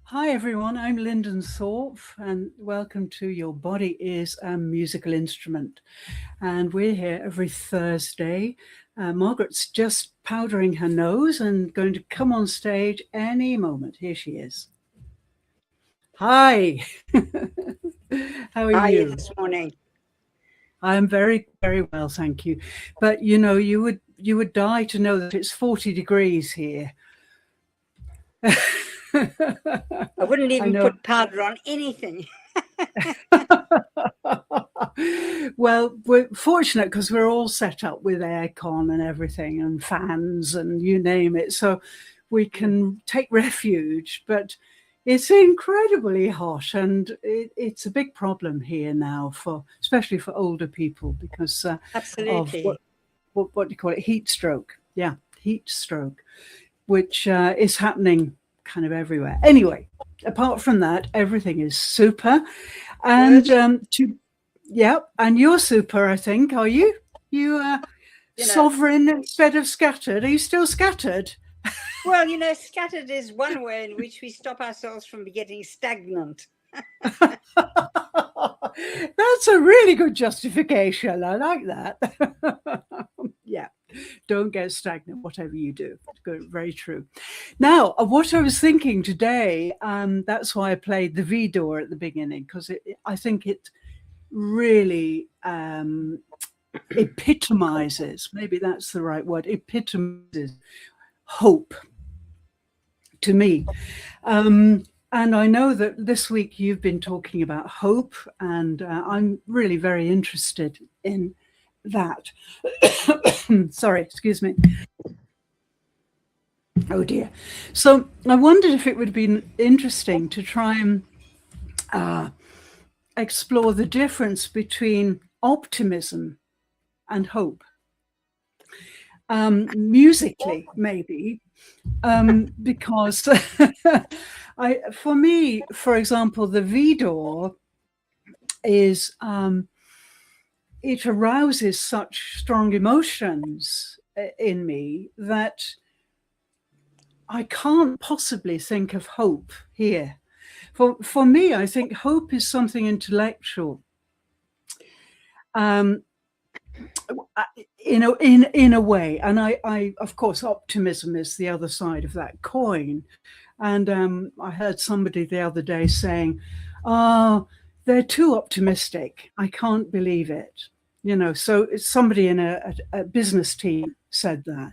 Hi everyone, I'm Lyndon Thorpe and welcome to Your Body is a Musical Instrument. And we're here every Thursday. Margaret's just powdering her nose and going to come on stage any moment. Here she is. Hi, how are How are you you? this morning? I'm very, very well, thank you. But you know, you would die to know that it's 40 degrees here. I wouldn't I even know. put powder on anything. Well, we're fortunate because we're all set up with aircon and everything and fans and you name it. So we can take refuge, but it's incredibly hot and it's a big problem here now especially for older people because of Absolutely. what do you call it? Heat stroke. Yeah, heat stroke, which is happening kind of everywhere. Anyway, apart from that, everything is super. And Good. yeah, and you're super, I think, are you? You You know, sovereign instead of scattered. Are you still scattered? scattered is one way in which we stop ourselves from getting stagnant. That's a really good justification. I like that. Yeah, don't get stagnant, whatever you do. Good, very true. Now, what I was thinking today, that's why I played the V door at the beginning, because I think it really epitomizes, maybe that's the right word, epitomizes hope to me. And I know that this week you've been talking about hope, and I'm really very interested in that. Sorry, excuse me. Oh dear. So I wondered if it would have been interesting to try and explore the difference between optimism and hope. Musically, maybe, because for me, for example, the V door is it arouses such strong emotions in me that I can't possibly think of hope here. For me, I think hope is something intellectual. Um, in a way, and I of course optimism is the other side of that coin. And I heard somebody the other day saying, "Oh, they're too optimistic. I can't believe it." So it's somebody in a business team said that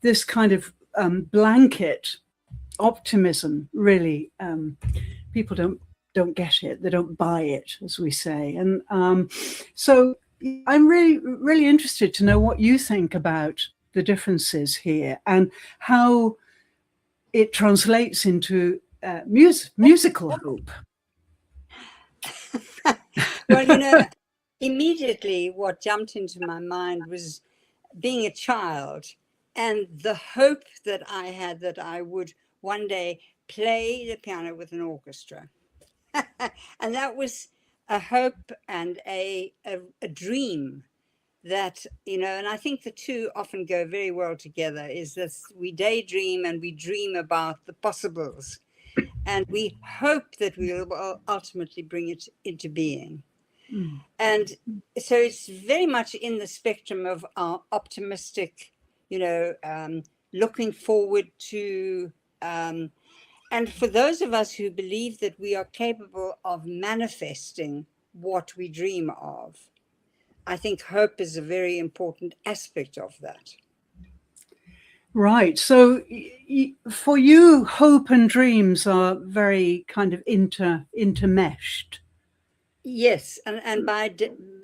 this kind of blanket optimism really people don't get it, they don't buy it, as we say. And so I'm really interested to know what you think about the differences here and how it translates into musical hope. Well, you know, immediately what jumped into my mind was being a child and the hope that I had that I would one day play the piano with an orchestra. And that was a hope and a dream that, and I think the two often go very well together, is that we daydream and we dream about the possibles and we hope that we will ultimately bring it into being. Mm. And so it's very much in the spectrum of our optimistic, looking forward to, and for those of us who believe that we are capable of manifesting what we dream of, I think hope is a very important aspect of that. Right. So for you, hope and dreams are very kind of intermeshed. Yes, and by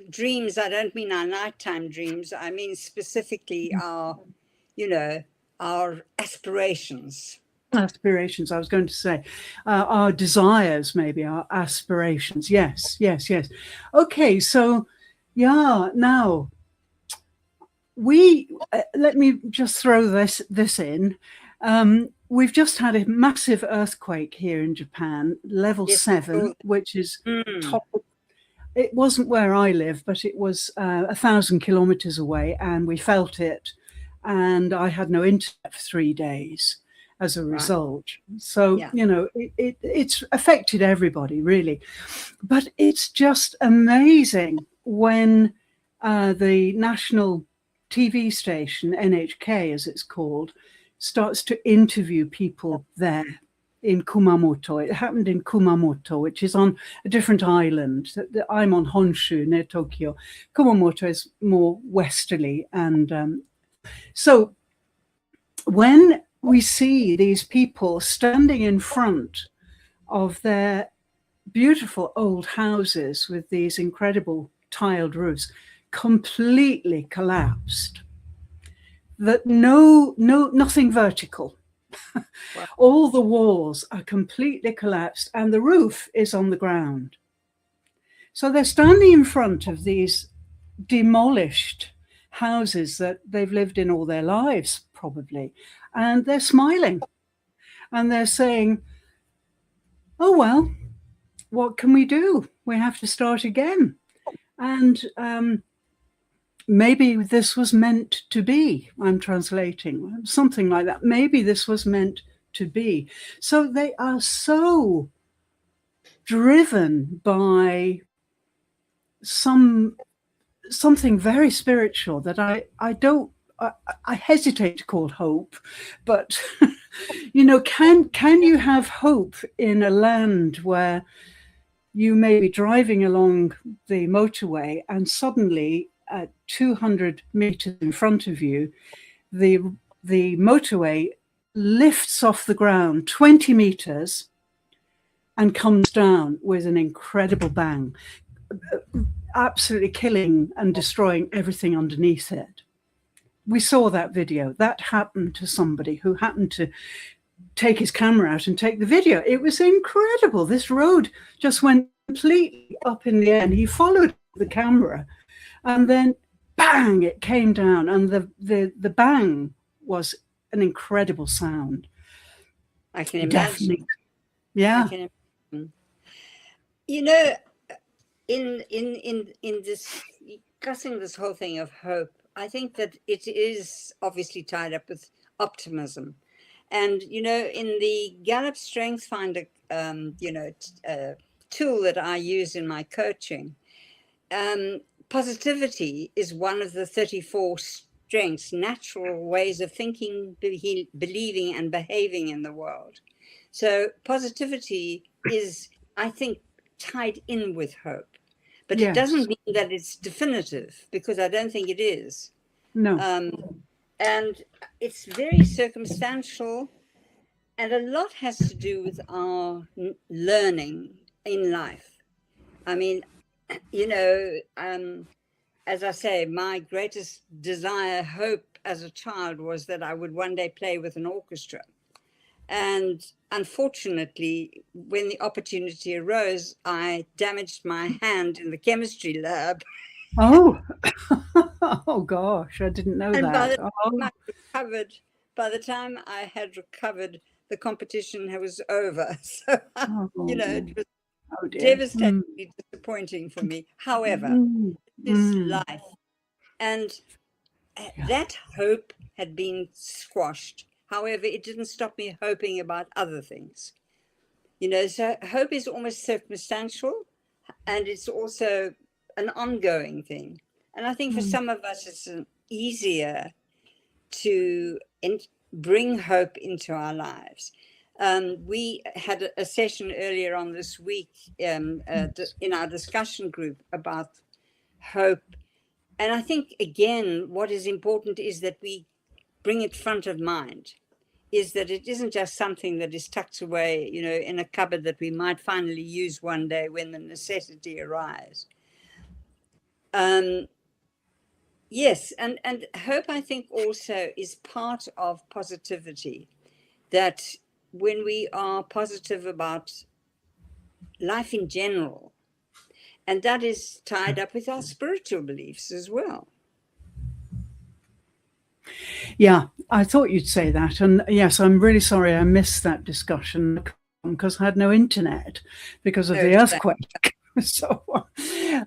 dreams, I don't mean our nighttime dreams. I mean specifically you know, our aspirations. Aspirations, I was going to say, our desires, maybe our aspirations. Yes, yes, yes. Okay, so yeah, now we let me just throw this in. We've just had a massive earthquake here in Japan, level Yes, I saw 7, which is that. top. It wasn't where I live, but it was 1,000 kilometers away, and we felt it. And I had no internet for 3 days. as a Right. result. So, Yeah. you know, it's affected everybody, really. But it's just amazing when the national TV station, NHK as it's called, starts to interview people there in Kumamoto. It happened in Kumamoto, which is on a different island. I'm on Honshu near Tokyo. Kumamoto is more westerly. And so when we see these people standing in front of their beautiful old houses with these incredible tiled roofs, completely collapsed, that nothing vertical. Wow. All the walls are completely collapsed and the roof is on the ground. So they're standing in front of these demolished houses that they've lived in all their lives, probably, and they're smiling and they're saying, oh, well, what can we do? We have to start again. And maybe this was meant to be. I'm translating something like that. Maybe this was meant to be. So they are so driven by something very spiritual that I hesitate to call hope, but you know, can you have hope in a land where you may be driving along the motorway and suddenly at 200 meters in front of you, the motorway lifts off the ground 20 meters and comes down with an incredible bang, absolutely killing and destroying everything underneath it. We saw that video. That happened to somebody who happened to take his camera out and take the video. It was incredible. This road just went completely up in the air and he followed the camera and then bang, it came down, and the bang was an incredible sound. I can imagine. Definitely. Yeah. I can imagine. You know, in discussing this whole thing of hope, I think that it is obviously tied up with optimism. And, you know, in the Gallup Strength Finder, tool that I use in my coaching, positivity is one of the 34 strengths, natural ways of thinking, believing, and behaving in the world. So positivity is, I think, tied in with hope. But Yes. It doesn't mean that it's definitive, because I don't think it is. No. And it's very circumstantial, and a lot has to do with our learning in life. I mean, you know, as I say, my greatest desire, hope as a child was that I would one day play with an orchestra. And unfortunately, when the opportunity arose, I damaged my hand in the chemistry lab. Oh, oh gosh, I didn't know And that. by the time I had recovered, the competition was over. So, you know, it was devastatingly disappointing for me. However, this is life. And that hope had been squashed. However, it didn't stop me hoping about other things. You know, so hope is almost circumstantial, and it's also an ongoing thing. And I think for some of us, it's easier to bring hope into our lives. We had a session earlier on this week in our discussion group about hope. And I think, again, what is important is that we bring it front of mind, is that it isn't just something that is tucked away, you know, in a cupboard that we might finally use one day when the necessity arises. Yes, and hope, I think, also is part of positivity, that when we are positive about life in general, and that is tied up with our spiritual beliefs as well. Yeah, I thought you'd say that. And yes, I'm really sorry I missed that discussion because I had no internet because of the earthquake. So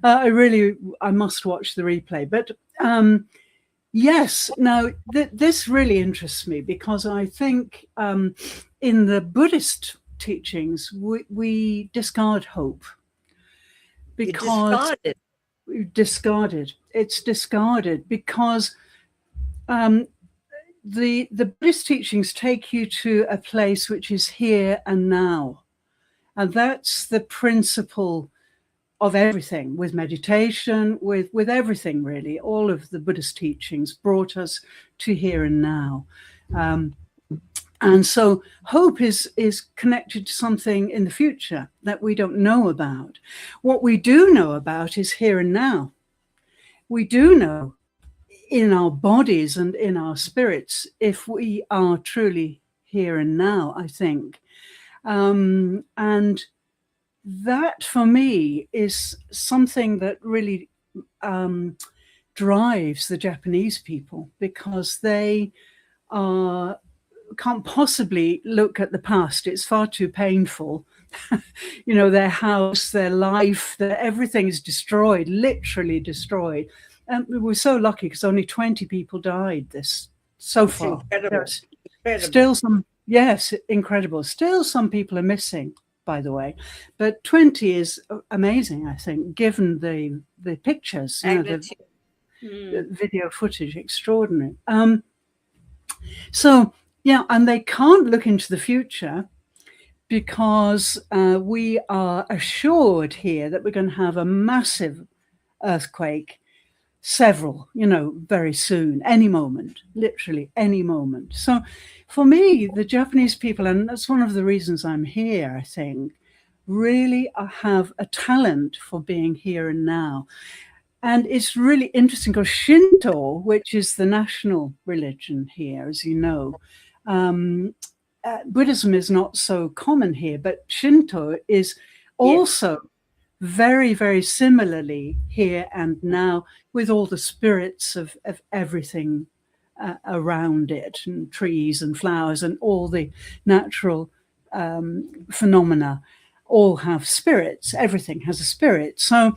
I must watch the replay. But Yes. Now, this really interests me because I think in the Buddhist teachings, we discard hope You because discard it. it's discarded because the Buddhist teachings take you to a place which is here and now. And that's the principle of everything, with meditation, with everything really. All of the Buddhist teachings brought us to here and now. And so hope is connected to something in the future that we don't know about. What we do know about is here and now. We do know in our bodies and in our spirits if we are truly here and now, I think. And that for me is something that really drives the Japanese people, because they can't possibly look at the past. It's far too painful. You know, their house, their life, everything is destroyed, literally destroyed. And we were so lucky because only 20 people died so It's far. incredible. There's Incredible. still some, yes, incredible. Still some people are missing, by the way. But 20 is amazing, I think, given the pictures, you know, the video footage, extraordinary. So, yeah, and they can't look into the future because we are assured here that we're going to have a massive earthquake, several, you know, very soon, any moment, literally any moment. So for me, the Japanese people, and that's one of the reasons I'm here, I think, really have a talent for being here and now. And it's really interesting because Shinto, which is the national religion here, as you know, Buddhism is not so common here, but Shinto is also very, very similarly here and now, with all the spirits of everything around it, and trees and flowers and all the natural phenomena all have spirits. Everything has a spirit. So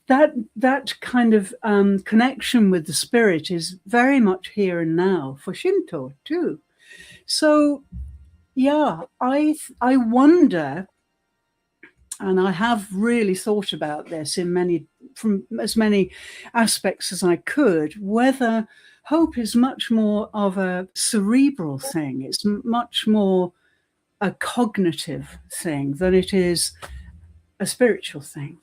that kind of connection with the spirit is very much here and now for Shinto too. So yeah, I wonder, and I have really thought about this from as many aspects as I could, whether hope is much more of a cerebral thing. It's much more a cognitive thing than it is a spiritual thing.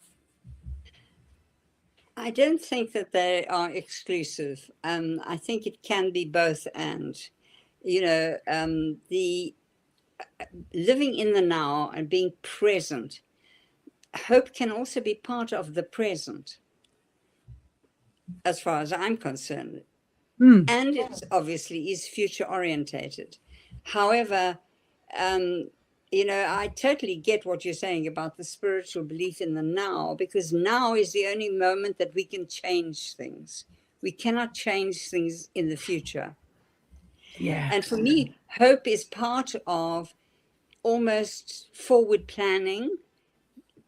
I don't think that they are exclusive. I think it can be both and. You know, the living in the now and being present. Hope can also be part of the present, as far as I'm concerned. And it obviously is future orientated. However, you know, I totally get what you're saying about the spiritual belief in the now, because now is the only moment that we can change things. We cannot change things in the future. Yeah. And for me, hope is part of almost forward planning,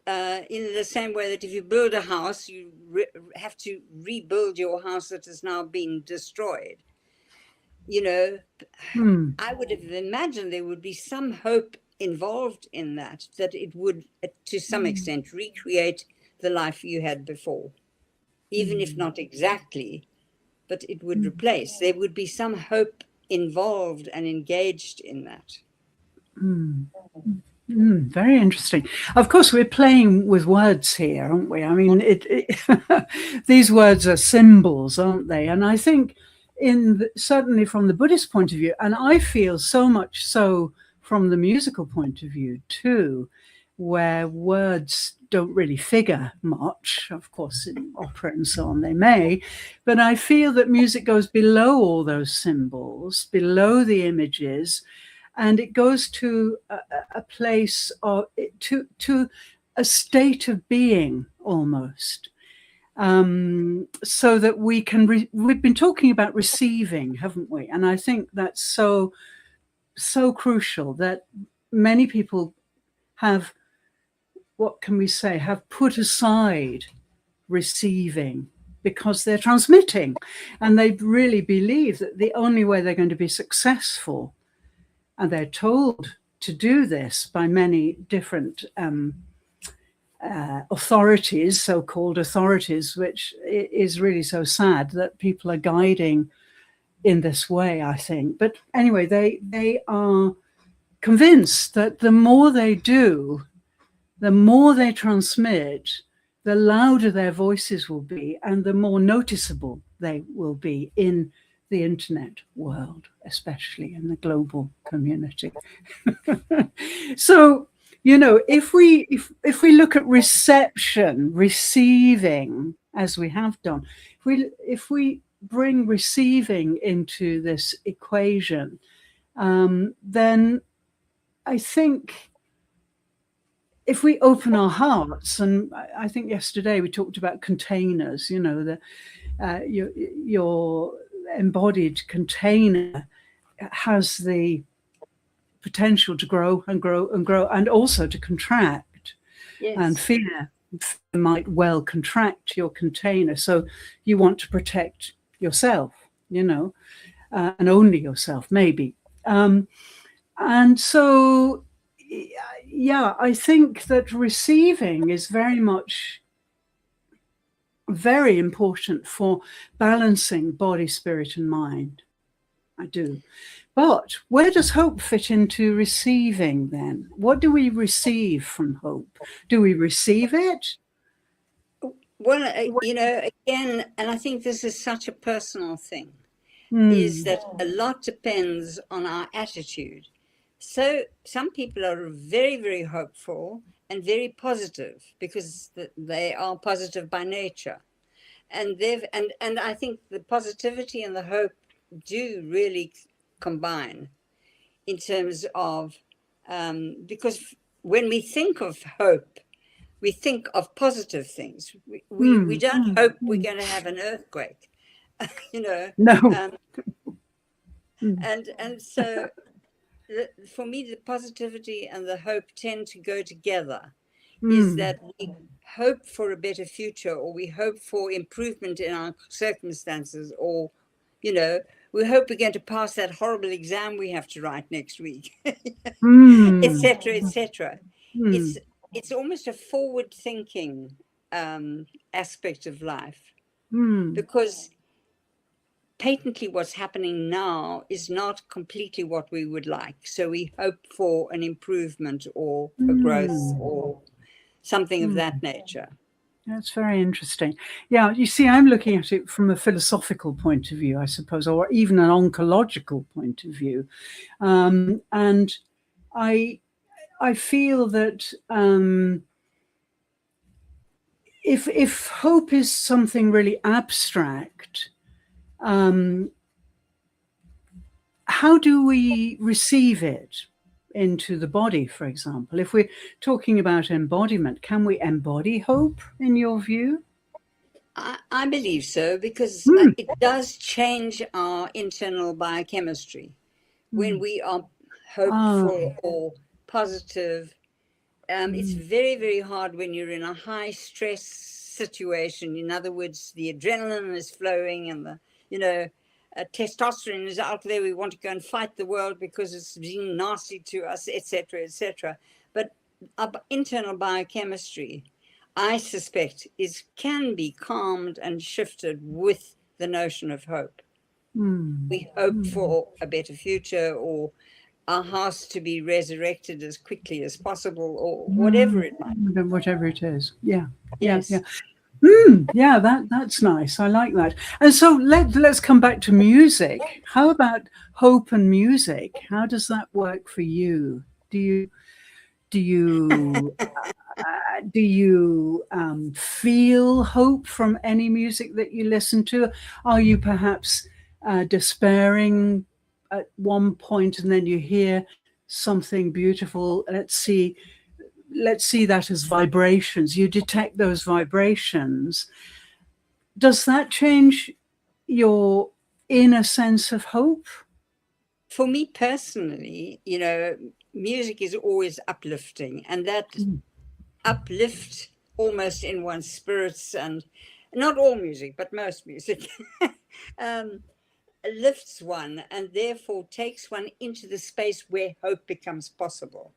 in the same way that if you build a house, you have to rebuild your house that has now been destroyed. You know, I would have imagined there would be some hope involved in that it would, to some extent, recreate the life you had before, even if not exactly, but it would replace. There would be some hope involved and engaged in that. Very interesting. Of course, we're playing with words here, aren't we? I mean, these words are symbols, aren't they? And I think, certainly from the Buddhist point of view, and I feel so much so from the musical point of view too, where words don't really figure much. Of course, in opera and so on, they may, but I feel that music goes below all those symbols, below the images, and it goes to a place of to a state of being almost, so that we can. We've been talking about receiving, haven't we? And I think that's so crucial, that many people have, what can we say, have put aside receiving because they're transmitting, and they really believe that the only way they're going to be successful, and they're told to do this by many different authorities, so-called authorities, which is really so sad that people are guiding in this way, I think. But anyway, they are convinced that the more they do, the more they transmit, the louder their voices will be, and the more noticeable they will be in the internet world, especially in the global community. So, you know, if we look at reception, receiving, as we have done, if we bring receiving into this equation, then I think if we open our hearts, and I think yesterday we talked about containers, you know, your embodied container has the potential to grow and grow and grow, and also to contract. Yes. And fear might well contract your container. So you want to protect yourself, you know, and only yourself, maybe. And so, yeah, I think that receiving is very much very important for balancing body, spirit, and mind. I do. But where does hope fit into receiving then? What do we receive from hope? Do we receive it? Well, you know, again, and I think this is such a personal thing, is that a lot depends on our attitude. So some people are very, very hopeful and very positive because they are positive by nature. And I think the positivity and the hope do really combine in terms of, because when we think of hope, we think of positive things. We don't hope we're going to have an earthquake, you know. No. And so for me, the positivity and the hope tend to go together. Is that we hope for a better future, or we hope for improvement in our circumstances, or, you know, we hope we're going to pass that horrible exam we have to write next week, etc., etc. It's almost a forward-thinking aspect of life, because patently what's happening now is not completely what we would like. So we hope for an improvement or a growth or something of that nature. That's very interesting. Yeah, you see, I'm looking at it from a philosophical point of view, I suppose, or even an oncological point of view. And I feel that if hope is something really abstract, how do we receive it into the body, for example? If we're talking about embodiment, can we embody hope, in your view? I believe so, because it does change our internal biochemistry. When we are hopeful or positive, it's very, very hard when you're in a high stress situation. In other words, the adrenaline is flowing and the, you know, testosterone is out there. We want to go and fight the world because it's being nasty to us, etc., etc. But our internal biochemistry, I suspect, can be calmed and shifted with the notion of hope. We hope for a better future, or our house to be resurrected as quickly as possible, or whatever it might be. Whatever it is. Yeah. Yes. Yeah. Yeah, that's nice. I like that. And so let's come back to music. How about hope and music? How does that work for you? Do you feel hope from any music that you listen to? Are you perhaps despairing at one point, and then you hear something beautiful? Let's see that as vibrations. You detect those vibrations. Does that change your inner sense of hope? For me personally, you know, music is always uplifting, and that uplift almost in one's spirits. And not all music, but most music, um, lifts one and therefore takes one into the space where hope becomes possible.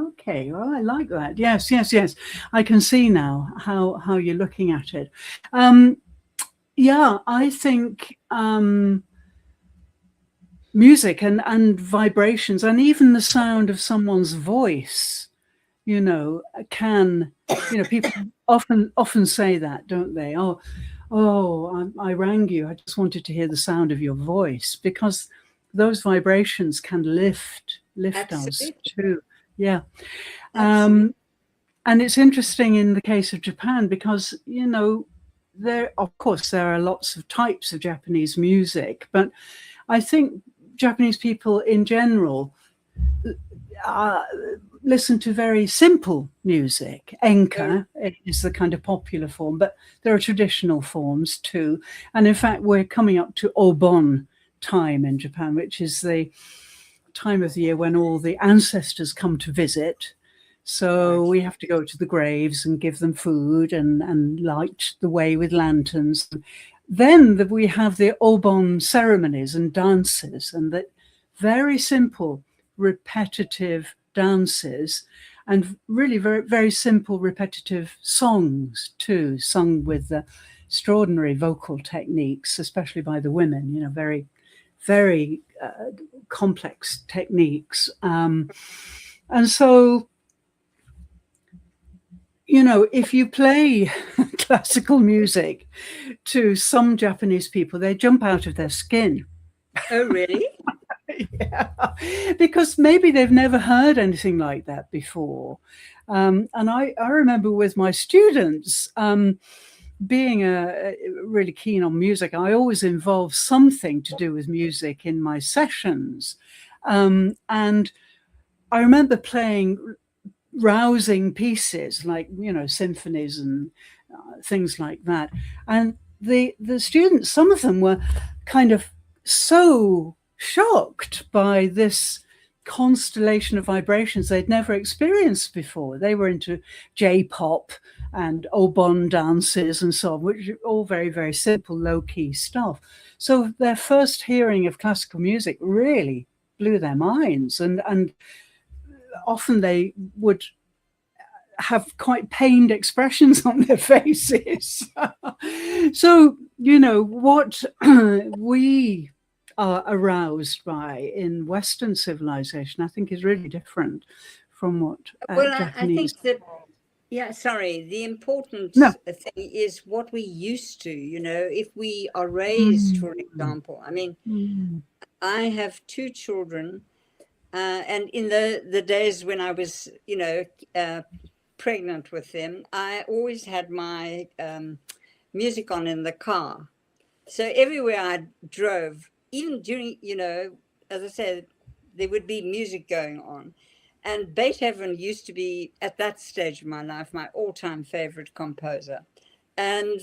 Okay, well, I like that. Yes, yes, yes. I can see now how you're looking at it. Yeah, I think music and vibrations and even the sound of someone's voice, can, people often say that, don't they? Oh, I rang you. I just wanted to hear the sound of your voice, because those vibrations can lift us Absolutely. too. Yeah. Absolutely. And it's interesting in the case of Japan, because, of course, there are lots of types of Japanese music, but I think Japanese people in general listen to very simple music. Enka is the kind of popular form, but there are traditional forms too. And in fact, we're coming up to Obon time in Japan, which is the time of the year when all the ancestors come to visit. So we have to go to the graves and give them food and light the way with lanterns. Then we have the Obon ceremonies and dances, and that very simple, repetitive dances, and really very, very simple, repetitive songs too, sung with extraordinary vocal techniques, especially by the women, very, very complex techniques. And so, if you play classical music to some Japanese people, they jump out of their skin. Oh, really? Yeah, because maybe they've never heard anything like that before. And I remember with my students, being really keen on music, I always involve something to do with music in my sessions. And I remember playing rousing pieces like, symphonies and things like that. And the students, some of them were kind of so shocked by this constellation of vibrations they'd never experienced before. They were into J-pop and Obon dances and so on, which are all very, very simple, low-key stuff. So their first hearing of classical music really blew their minds, and often they would have quite pained expressions on their faces. So, what we are aroused by in Western civilization, I think, is really different from what I think Japanese. that, the important No. thing is what we used to, if we are raised, for example. I mean, I have two children, and in the days when I was, pregnant with them, I always had my music on in the car. So everywhere I drove, even during, as I said, there would be music going on. And Beethoven used to be, at that stage of my life, my all-time favorite composer. And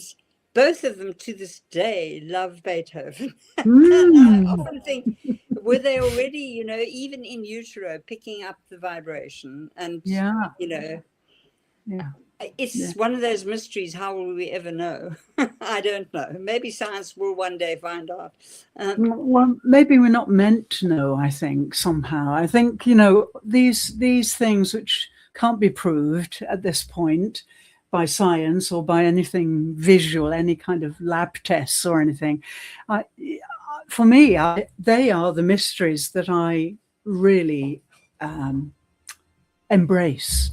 both of them to this day love Beethoven. And I often think, were they already, even in utero, picking up the vibration? And, Yeah. Yeah. It's Yeah. one of those mysteries. How will we ever know? I don't know. Maybe science will one day find out. Well, maybe we're not meant to know, I think, somehow. I think, these things which can't be proved at this point by science or by anything visual, any kind of lab tests or anything. For me, they are the mysteries that I really embrace.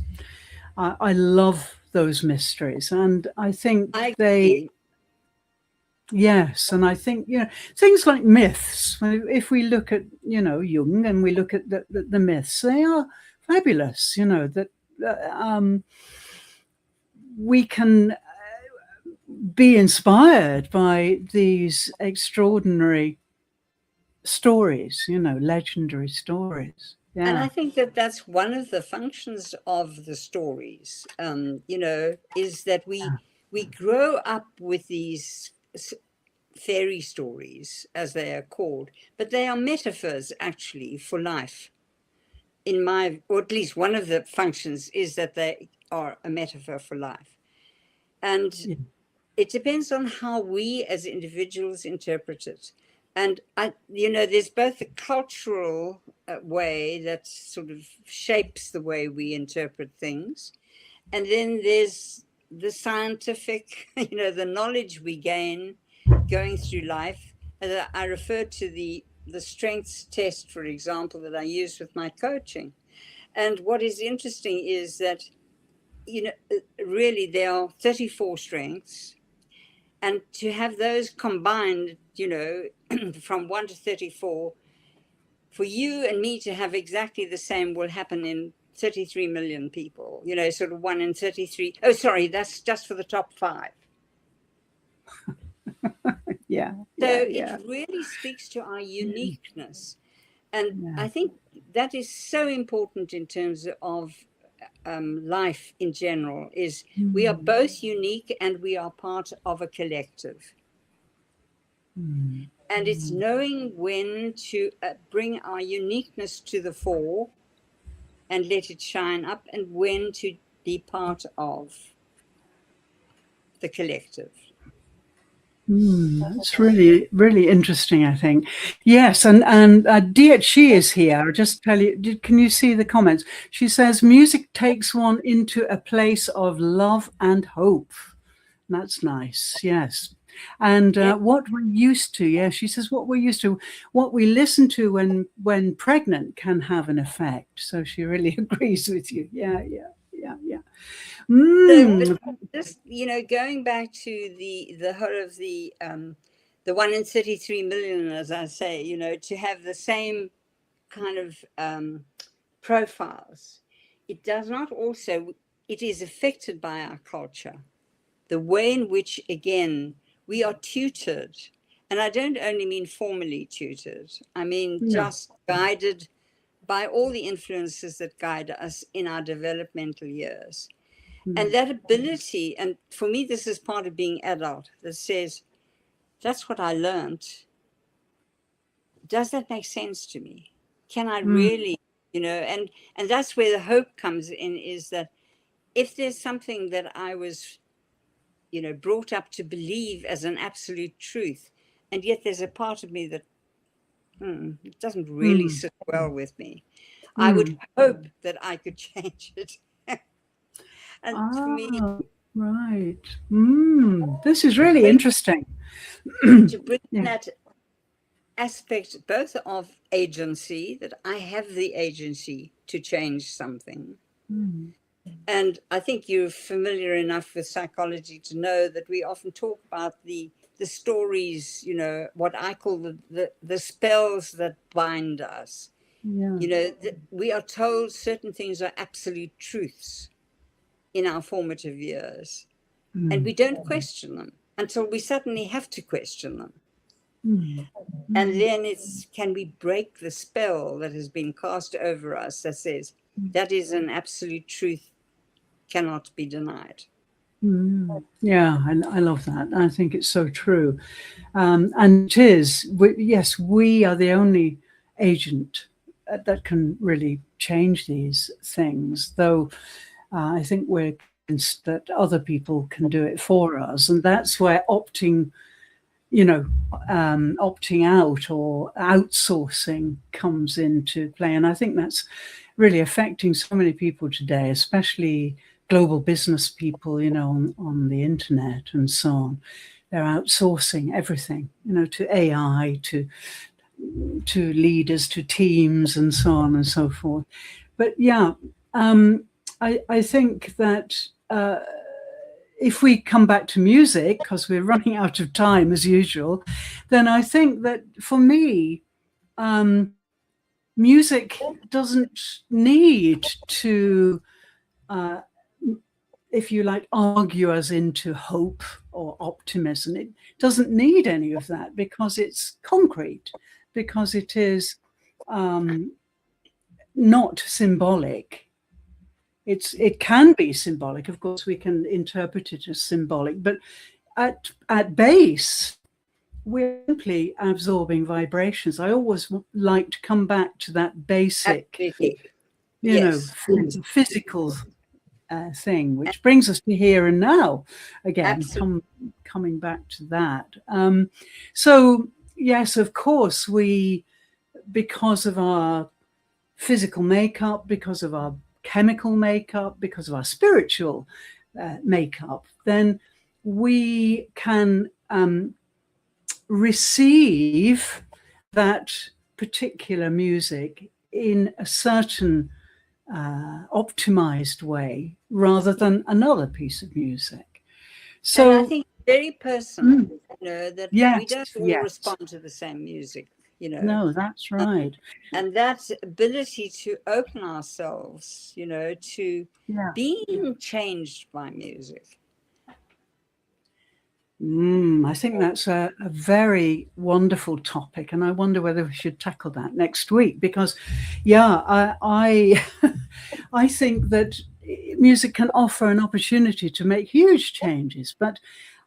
I love those mysteries, and I think yes, and I think, things like myths, if we look at, Jung, and we look at the myths, they are fabulous, that we can be inspired by these extraordinary stories, legendary stories. Yeah. And I think that that's one of the functions of the stories, is that we grow up with these fairy stories, as they are called, but they are metaphors actually for life. Or at least one of the functions is that they are a metaphor for life. And Yeah. it depends on how we as individuals interpret it. And there's both the cultural way that sort of shapes the way we interpret things, and then there's the scientific, the knowledge we gain going through life. And I referred to the strengths test, for example, that I use with my coaching. And what is interesting is that, really there are 34 strengths. And to have those combined, from 1 to 34, for you and me to have exactly the same will happen in 33 million people, sort of 1 in 33. Oh, sorry, that's just for the top 5. Yeah. So Yeah. it really speaks to our uniqueness. And Yeah. I think that is so important in terms of life in general, is we are both unique and we are part of a collective. And it's knowing when to bring our uniqueness to the fore and let it shine up, and when to be part of the collective. That's really, really interesting, I think. Yes, and DHC is here. I'll just tell you, can you see the comments? She says, music takes one into a place of love and hope. That's nice, yes. And what we're used to, yeah, she says, what we're used to, what we listen to when pregnant can have an effect. So she really agrees with you. Yeah. So, just going back to the whole of the 1 in 33 million, as I say, to have the same kind of profiles, it does not also. It is affected by our culture, the way in which, again, we are tutored, and I don't only mean formally tutored. I mean just guided by all the influences that guide us in our developmental years. And that ability, and for me, this is part of being adult, that says, that's what I learned. Does that make sense to me? Can I really, and that's where the hope comes in, is that if there's something that I was, brought up to believe as an absolute truth, and yet there's a part of me that it doesn't really sit well with me, I would hope that I could change it. And for me, right. This is really interesting. to bring that aspect both of agency, that I have the agency to change something. And I think you're familiar enough with psychology to know that we often talk about the stories, what I call the spells that bind us. We are told certain things are absolute truths in our formative years, and we don't question them until we suddenly have to question them. And then can we break the spell that has been cast over us that says that is an absolute truth, cannot be denied. Yeah, I love that. I think it's so true. And it is, yes, we are the only agent that can really change these things, though I think we're convinced that other people can do it for us. And that's where opting out or outsourcing comes into play. And I think that's really affecting so many people today, especially global business people, on the internet and so on. They're outsourcing everything, to AI, to leaders, to teams, and so on and so forth. But yeah, I think that if we come back to music, because we're running out of time as usual, then I think that for me, music doesn't need to, if you like, argue us into hope or optimism. It doesn't need any of that because it's concrete, because it is not symbolic. It can be symbolic. Of course, we can interpret it as symbolic, but at base, we're simply absorbing vibrations. I always like to come back to that basic, Absolutely. Yes. physical thing, which brings us to here and now again, coming back to that. So yes, of course, because of our physical makeup, because of our chemical makeup, because of our spiritual makeup, then we can receive that particular music in a certain optimized way rather than another piece of music. So and I think very personal, that we don't all respond to the same music, No, that's right. And that ability to open ourselves, to being changed by music. I think that's a very wonderful topic, and I wonder whether we should tackle that next week, because I I think that music can offer an opportunity to make huge changes, but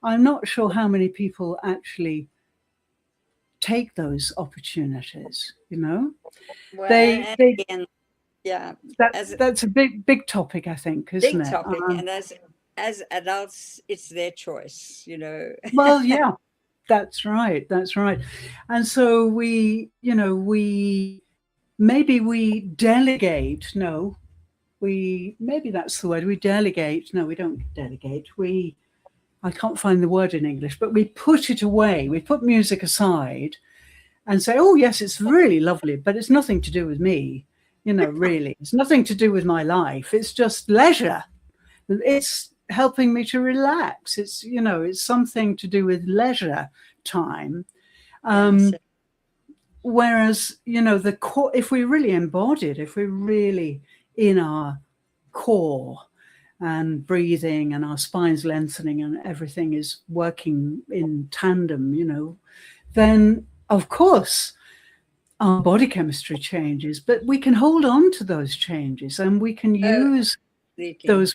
I'm not sure how many people actually take those opportunities. Well, again, that's a big topic, I think, isn't it? Big topic, and as adults, it's their choice, Well, yeah, that's right. And so maybe we delegate. No, maybe that's the word. We delegate. No, we don't delegate. I can't find the word in English, but we put it away. We put music aside and say, oh, yes, it's really lovely, but it's nothing to do with me. Really, it's nothing to do with my life. It's just leisure. It's helping me to relax. It's something to do with leisure time. Whereas, the core, if we really embodied, if we're really in our core and breathing and our spines lengthening and everything is working in tandem, then of course our body chemistry changes, but we can hold on to those changes and we can use those.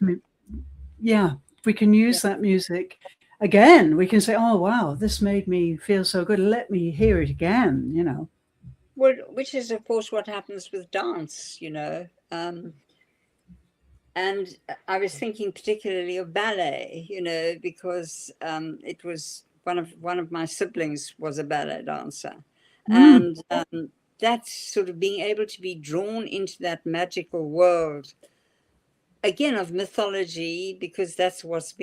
We can use that music again. We can say, oh, wow, this made me feel so good. Let me hear it again, Well, which is, of course, what happens with dance, and I was thinking particularly of ballet, because it was one of my siblings was a ballet dancer. And that's sort of being able to be drawn into that magical world, again, of mythology, because that's what's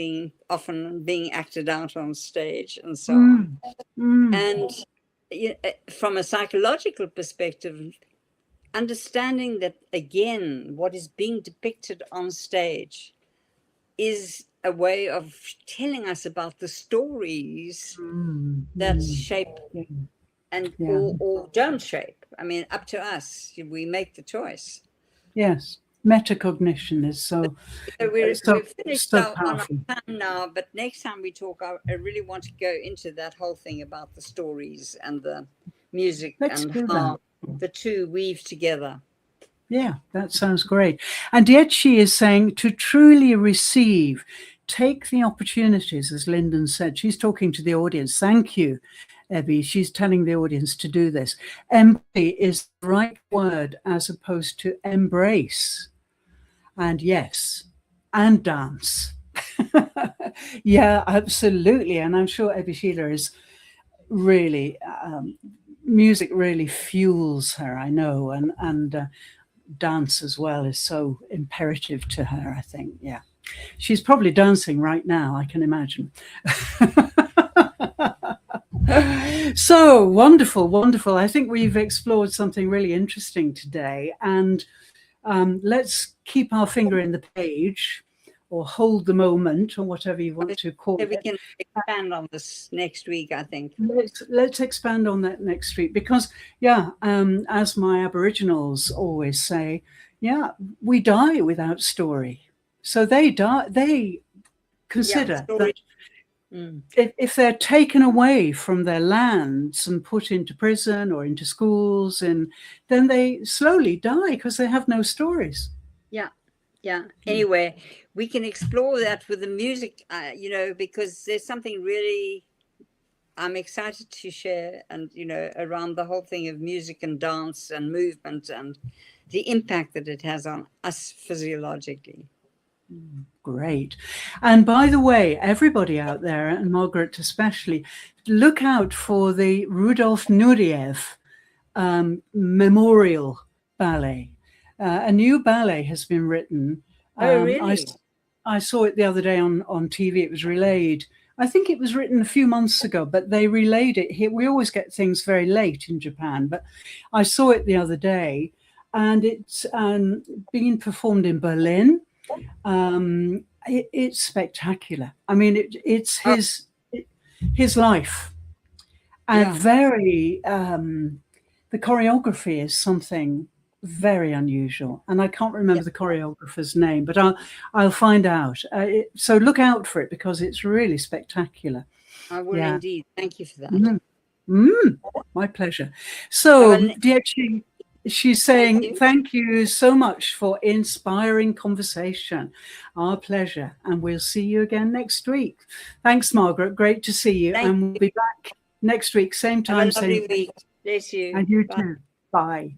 often being acted out on stage and so on. And from a psychological perspective, understanding that, again, what is being depicted on stage is a way of telling us about the stories that shape and or don't shape. I mean, up to us. We make the choice. Yes. Metacognition is so we're finished so on our time now, but next time we talk, I really want to go into that whole thing about the stories and the music and how the two weave together. Yeah, that sounds great. And yet she is saying to truly receive, take the opportunities, as Lyndon said. She's talking to the audience. Thank you, Ebby. She's telling the audience to do this. Empathy is the right word as opposed to embrace. And yes, and dance. Yeah, absolutely. And I'm sure Ebby Sheila is really, music really fuels her, I know. And dance as well is so imperative to her, I think. Yeah. She's probably dancing right now, I can imagine. So wonderful. I think we've explored something really interesting today. And let's keep our finger in the page or hold the moment or whatever you want to call it. We can expand on this next week, I think. Let's expand on that next week because, as my Aboriginals always say, we die without story. So they consider that if they're taken away from their lands and put into prison or into schools, and then they slowly die because they have no stories. Yeah. Anyway, we can explore that with the music, because there's something really I'm excited to share, and around the whole thing of music and dance and movement and the impact that it has on us physiologically. Great. And by the way, everybody out there, and Margaret especially, look out for the Rudolf Nureyev memorial ballet. A new ballet has been written. Oh, really? I saw it the other day on TV. It was relayed. I think it was written a few months ago, but they relayed it here. We always get things very late in Japan, but I saw it the other day, and it's being performed in Berlin. It's spectacular. I mean, it's his life, and very. The choreography is something very unusual, and I can't remember the choreographer's name, but I'll find out. So look out for it, because it's really spectacular. I will indeed. Thank you for that. My pleasure. So, Dietchi, she's saying, thank you so much for inspiring conversation. Our pleasure. And we'll see you again next week. Thanks, Margaret. Great to see you. And we'll be back next week, same time, Have a lovely week. Bless you. And you too. Bye.